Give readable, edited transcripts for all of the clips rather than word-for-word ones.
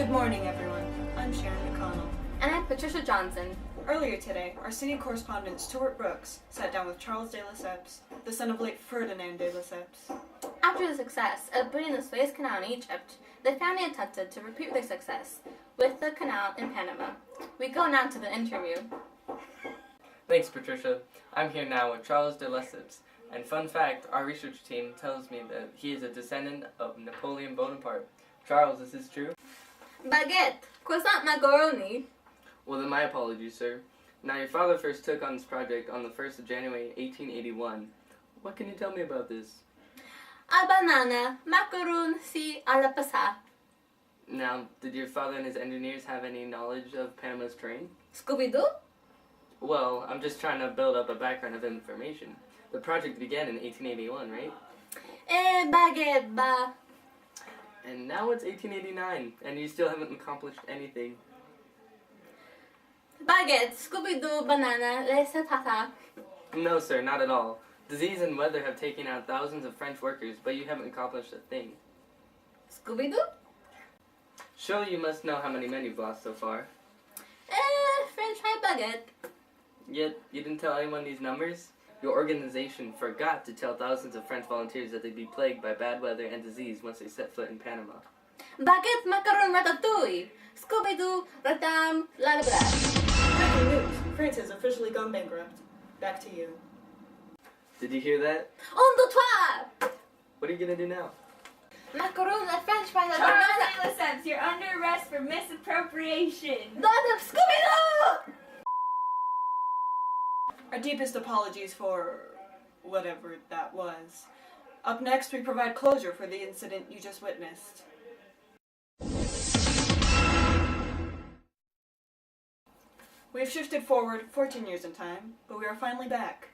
Good morning, everyone. I'm Sharon McConnell. And I'm Patricia Johnson. Earlier today, our city correspondent Stuart Brooks sat down with Charles de Lesseps, the son of late Ferdinand de Lesseps. After the success of building the Suez Canal in Egypt, the family attempted to repeat their success with the canal in Panama. We go now to the interview. Thanks, Patricia. I'm here now with Charles de Lesseps, and fun fact, our research team tells me that he is a descendant of Napoleon Bonaparte. Charles, is this true? Baguette, croissant macaroni. Well, then my apologies, sir. Now, your father first took on this project on the 1st of January, 1881. What can you tell me about this? A banana, macaron si a la pasa. Now, did your father and his engineers have any knowledge of Panama's terrain? Scooby-Doo? Well, I'm just trying to build up a background of information. The project began in 1881, right? Baguette ba. And now it's 1889, and you still haven't accomplished anything. Baguette, Scooby-Doo, banana, laissez passer. No, sir, not at all. Disease and weather have taken out thousands of French workers, but you haven't accomplished a thing. Scooby-Doo? Surely you must know how many men you've lost so far. French fry baguette. Yet, you didn't tell anyone these numbers? Your organization forgot to tell thousands of French volunteers that they'd be plagued by bad weather and disease once they set foot in Panama. Baguette, macaron, ratatouille. Scooby-Doo, ratam, lalabra. Breaking news. France has officially gone bankrupt. Back to you. Did you hear that? On the toit! What are you gonna do now? Macaron, la French fry, la Charles banana. de Lesseps, you're under arrest for misappropriation. Scooby-Doo! Our deepest apologies for whatever that was. Up next, we provide closure for the incident you just witnessed. We have shifted forward 14 years in time, but we are finally back.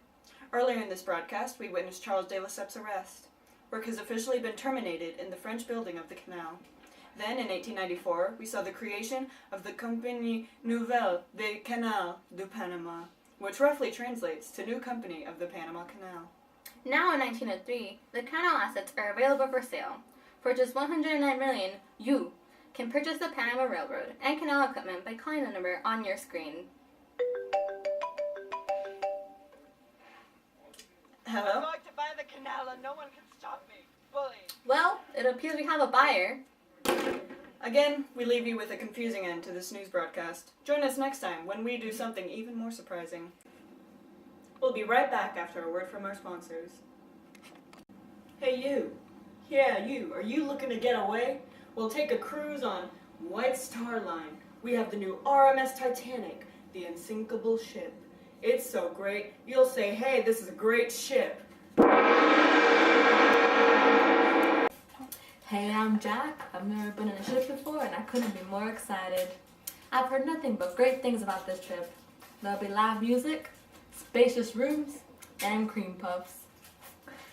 Earlier in this broadcast, we witnessed Charles de Lesseps' arrest. Work has officially been terminated in the French building of the canal. Then, in 1894, we saw the creation of the Compagnie Nouvelle des Canaux du Panama, which roughly translates to New Company of the Panama Canal. Now in 1903, the canal assets are available for sale. For just $109 million, you can purchase the Panama Railroad and canal equipment by calling the number on your screen. Hello? I'm going to buy the canal and no one can stop me. Bully. Well, it appears we have a buyer. Again, we leave you with a confusing end to this news broadcast. Join us next time when we do something even more surprising. We'll be right back after a word from our sponsors. Hey you! Yeah, you! Are you looking to get away? We'll take a cruise on White Star Line. We have the new RMS Titanic, the unsinkable ship. It's so great, you'll say, hey, this is a great ship. Hey, I'm Jack. I've never been in a ship before and I couldn't be more excited. I've heard nothing but great things about this trip. There'll be live music, spacious rooms, and cream puffs.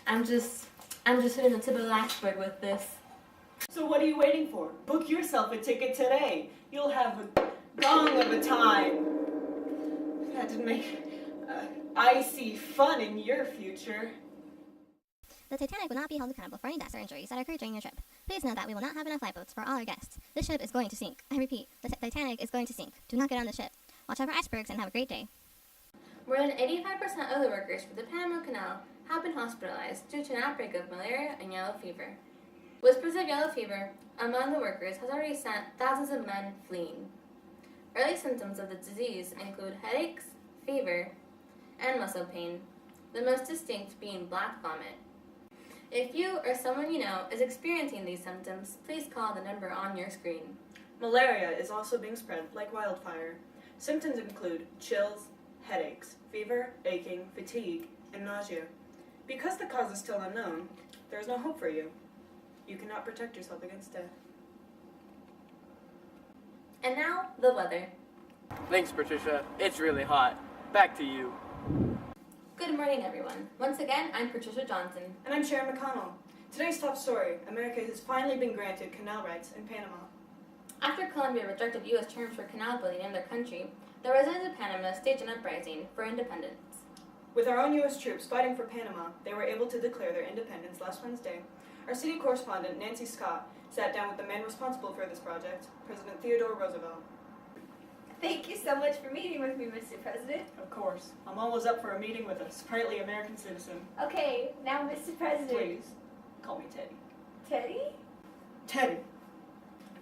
I'm just hitting the tip of the iceberg with this. So what are you waiting for? Book yourself a ticket today. You'll have a gong of a time. That didn't make icy fun in your future. The Titanic will not be held accountable for any deaths or injuries that occur during your trip. Please note that we will not have enough lifeboats for all our guests. This ship is going to sink. I repeat, the Titanic is going to sink. Do not get on the ship. Watch out for icebergs and have a great day. More than 85% of the workers for the Panama Canal have been hospitalized due to an outbreak of malaria and yellow fever. Whispers of yellow fever among the workers has already sent thousands of men fleeing. Early symptoms of the disease include headaches, fever, and muscle pain, the most distinct being black vomit. If you or someone you know is experiencing these symptoms, please call the number on your screen. Malaria is also being spread like wildfire. Symptoms include chills, headaches, fever, aching, fatigue, and nausea. Because the cause is still unknown, there is no hope for you. You cannot protect yourself against death. And now, the weather. Thanks, Patricia. It's really hot. Back to you. Good morning, everyone. Once again, I'm Patricia Johnson. And I'm Sharon McConnell. Today's top story, America has finally been granted canal rights in Panama. After Colombia rejected U.S. terms for canal building in their country, the residents of Panama staged an uprising for independence. With our own U.S. troops fighting for Panama, they were able to declare their independence last Wednesday. Our city correspondent, Nancy Scott, Sat down with the man responsible for this project, President Theodore Roosevelt. Thank you so much for meeting with me, Mr. President. Of course, I'm always up for a meeting with a sprightly American citizen. Okay, now, Mr. President. Please, call me Teddy. Teddy? Teddy.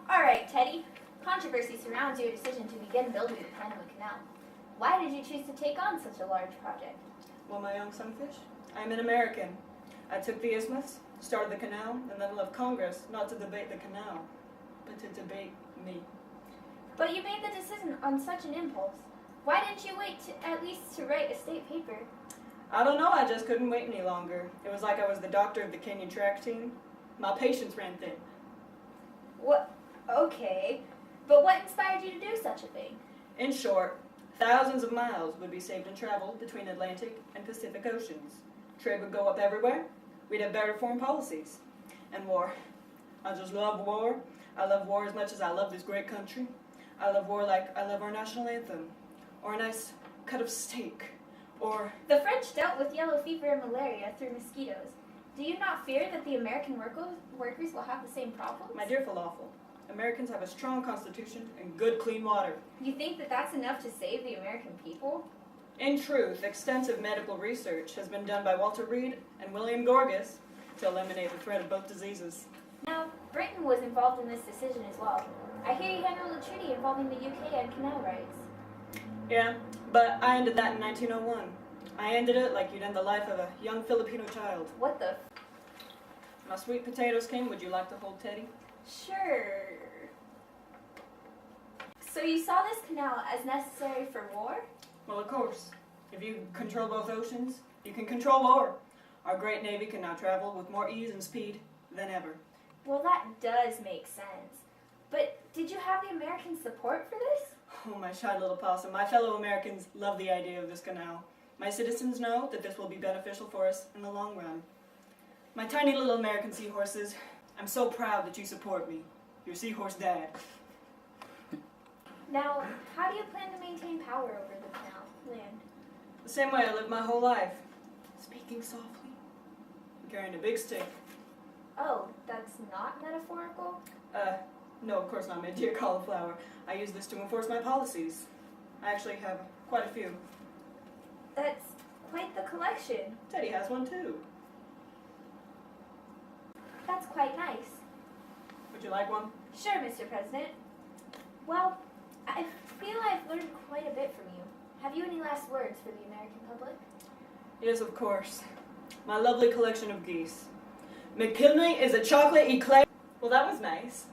All right, Teddy. Controversy surrounds your decision to begin building the Panama Canal. Why did you choose to take on such a large project? Well, my young sunfish, I'm an American. I took the isthmus, started the canal, and then left Congress not to debate the canal, but to debate me. But you made the decision on such an impulse. Why didn't you wait at least to write a state paper? I don't know, I just couldn't wait any longer. It was like I was the doctor of the Kenyan track team. My patience ran thin. What? Okay. But what inspired you to do such a thing? In short, thousands of miles would be saved in travel between Atlantic and Pacific Oceans. Trade would go up everywhere. We'd have better foreign policies. And war. I just love war. I love war as much as I love this great country. I love war like I love our national anthem. Or a nice cut of steak. Or... The French dealt with yellow fever and malaria through mosquitoes. Do you not fear that the American workers will have the same problems? My dear Falafel, Americans have a strong constitution and good clean water. You think that that's enough to save the American people? In truth, extensive medical research has been done by Walter Reed and William Gorgas to eliminate the threat of both diseases. Now, Britain was involved in this decision as well. I hear you handled a treaty involving the UK and canal rights. Yeah, but I ended that in 1901. I ended it like you'd end the life of a young Filipino child. What the? My sweet potatoes king, would you like to hold Teddy? Sure. So you saw this canal as necessary for war? Well, of course. If you control both oceans, you can control war. Our great navy can now travel with more ease and speed than ever. Well, that does make sense. But did you have the American support for this? Oh, my shy little possum. My fellow Americans love the idea of this canal. My citizens know that this will be beneficial for us in the long run. My tiny little American seahorses, I'm so proud that you support me. Your seahorse dad. Now, how do you plan to maintain power over the canal land? The same way I lived my whole life. Speaking softly. And carrying a big stick. Oh, that's not metaphorical? No, of course not, my dear cauliflower. I use this to enforce my policies. I actually have quite a few. That's quite the collection. Teddy has one too. That's quite nice. Would you like one? Sure, Mr. President. Well, I feel I've learned quite a bit from you. Have you any last words for the American public? Yes, of course. My lovely collection of geese. McKinley is a chocolate eclair. Well, that was nice.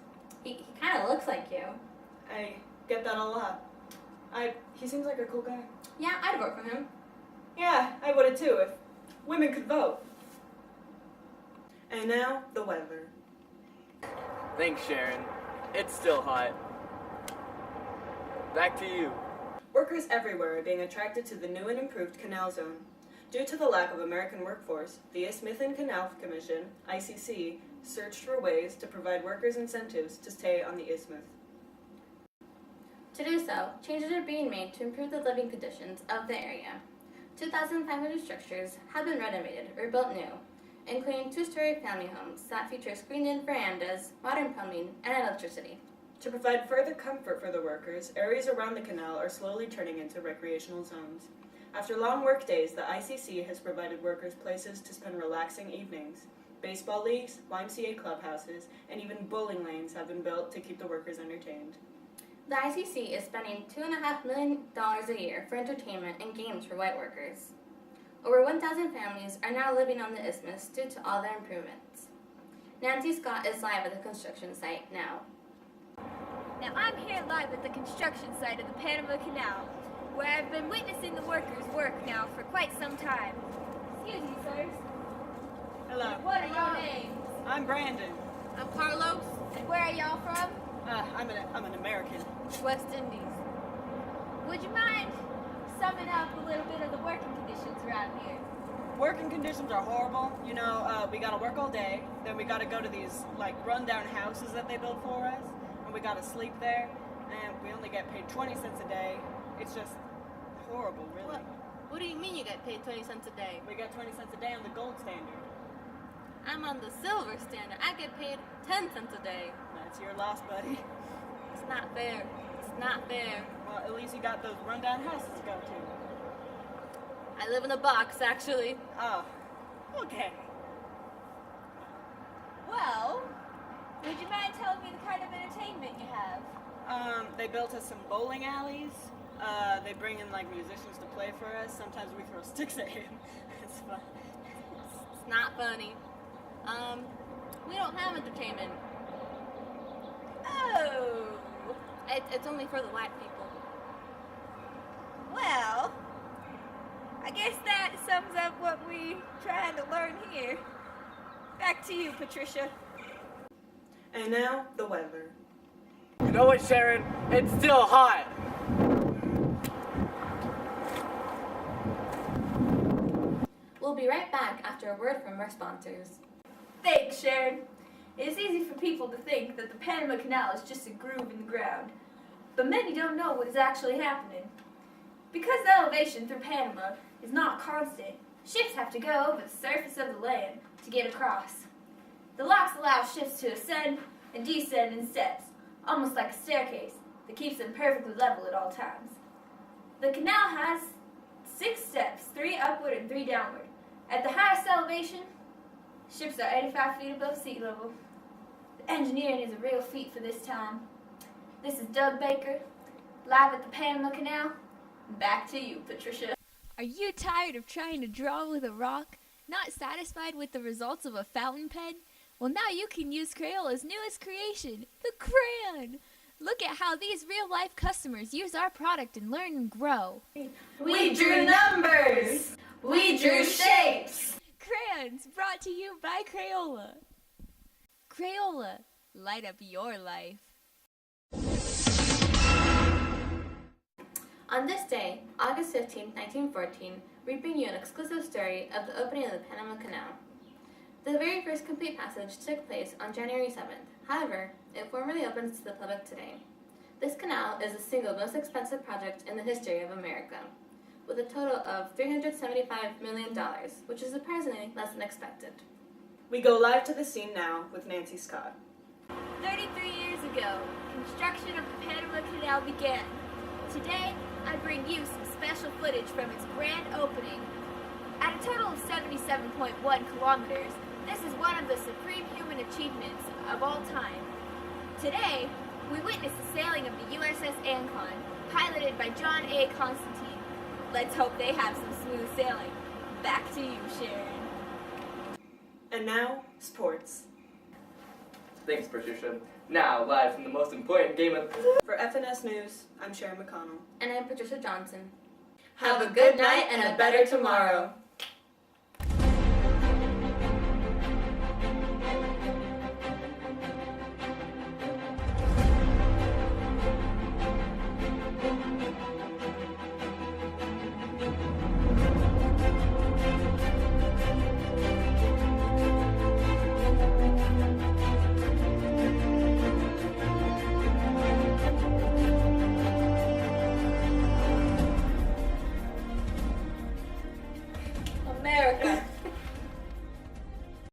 He kind of looks like you. I get that a lot. He seems like a cool guy. Yeah, I'd vote for him. Yeah, I would too if women could vote. And now, the weather. Thanks, Sharon. It's still hot. Back to you. Workers everywhere are being attracted to the new and improved canal zone. Due to the lack of American workforce, the Isthmus and Canal Commission, ICC, searched for ways to provide workers incentives to stay on the isthmus. To do so, changes are being made to improve the living conditions of the area. 2,500 structures have been renovated or built new, including two-story family homes that feature screened-in verandas, modern plumbing, and electricity. To provide further comfort for the workers, areas around the canal are slowly turning into recreational zones. After long work days, the ICC has provided workers places to spend relaxing evenings. Baseball leagues, YMCA clubhouses, and even bowling lanes have been built to keep the workers entertained. The ICC is spending $2.5 million a year for entertainment and games for white workers. Over 1,000 families are now living on the isthmus due to all their improvements. Nancy Scott is live at the construction site now. Now I'm here live at the construction site of the Panama Canal, where I've been witnessing the workers work now for quite some time. Excuse me, sirs. Hello. What are your names? I'm Brandon. I'm Carlos. And where are y'all from? I'm an American. West Indies. Would you mind summing up a little bit of the working conditions around here? Working conditions are horrible. You know, we gotta work all day, then we gotta go to these, like, rundown houses that they build for us, and we gotta sleep there, and we only get paid 20 cents a day. It's just horrible, really. What do you mean you get paid 20 cents a day? We get 20 cents a day on the gold standard. I'm on the silver standard. I get paid 10 cents a day. That's your loss, buddy. It's not fair. It's not fair. Well, at least you got those rundown houses to go to. I live in a box, actually. Oh, okay. Well, would you mind telling me the kind of entertainment you have? They built us some bowling alleys. They bring in like musicians to play for us. Sometimes we throw sticks at him. It's fun. It's not funny. We don't have entertainment. Oh, It's only for the white people. well, I guess that sums up what we trying to learn here. Back to you, Patricia. And now, the weather. You know what, Sharon? It's still hot. We'll be right back after a word from our sponsors. Thanks, Sharon. It's easy for people to think that the Panama Canal is just a groove in the ground, but many don't know what is actually happening. Because the elevation through Panama is not constant, ships have to go over the surface of the land to get across. The locks allow ships to ascend and descend in steps, almost like a staircase that keeps them perfectly level at all times. The canal has 6 steps, 3 upward and 3 downward. At the highest elevation, ships are 85 feet above sea level. The engineering is a real feat for this time. This is Doug Baker, live at the Panama Canal. Back to you, Patricia. Are you tired of trying to draw with a rock? Not satisfied with the results of a fountain pen? Well, now you can use Crayola's newest creation, the crayon. Look at how these real-life customers use our product and learn and grow. We drew numbers. We drew shapes. Crayons brought to you by Crayola. Crayola, light up your life. On this day, August 15, 1914, we bring you an exclusive story of the opening of the Panama Canal. The very first complete passage took place on January 7th. However, it formally opens to the public today. This canal is the single most expensive project in the history of America, with a total of $375 million, which is surprisingly less than expected. We go live to the scene now with Nancy Scott. 33 years ago, construction of the Panama Canal began. Today, I bring you some special footage from its grand opening. At a total of 77.1 kilometers, this is one of the supreme human achievements of all time. Today, we witness the sailing of the USS Ancon, piloted by John A. Constantine. Let's hope they have some smooth sailing. Back to you, Sharon. And now, sports. Thanks, Patricia. Now, live from the most important game of... For FNS News, I'm Sharon McConnell. And I'm Patricia Johnson. Have a good night and a better tomorrow. America!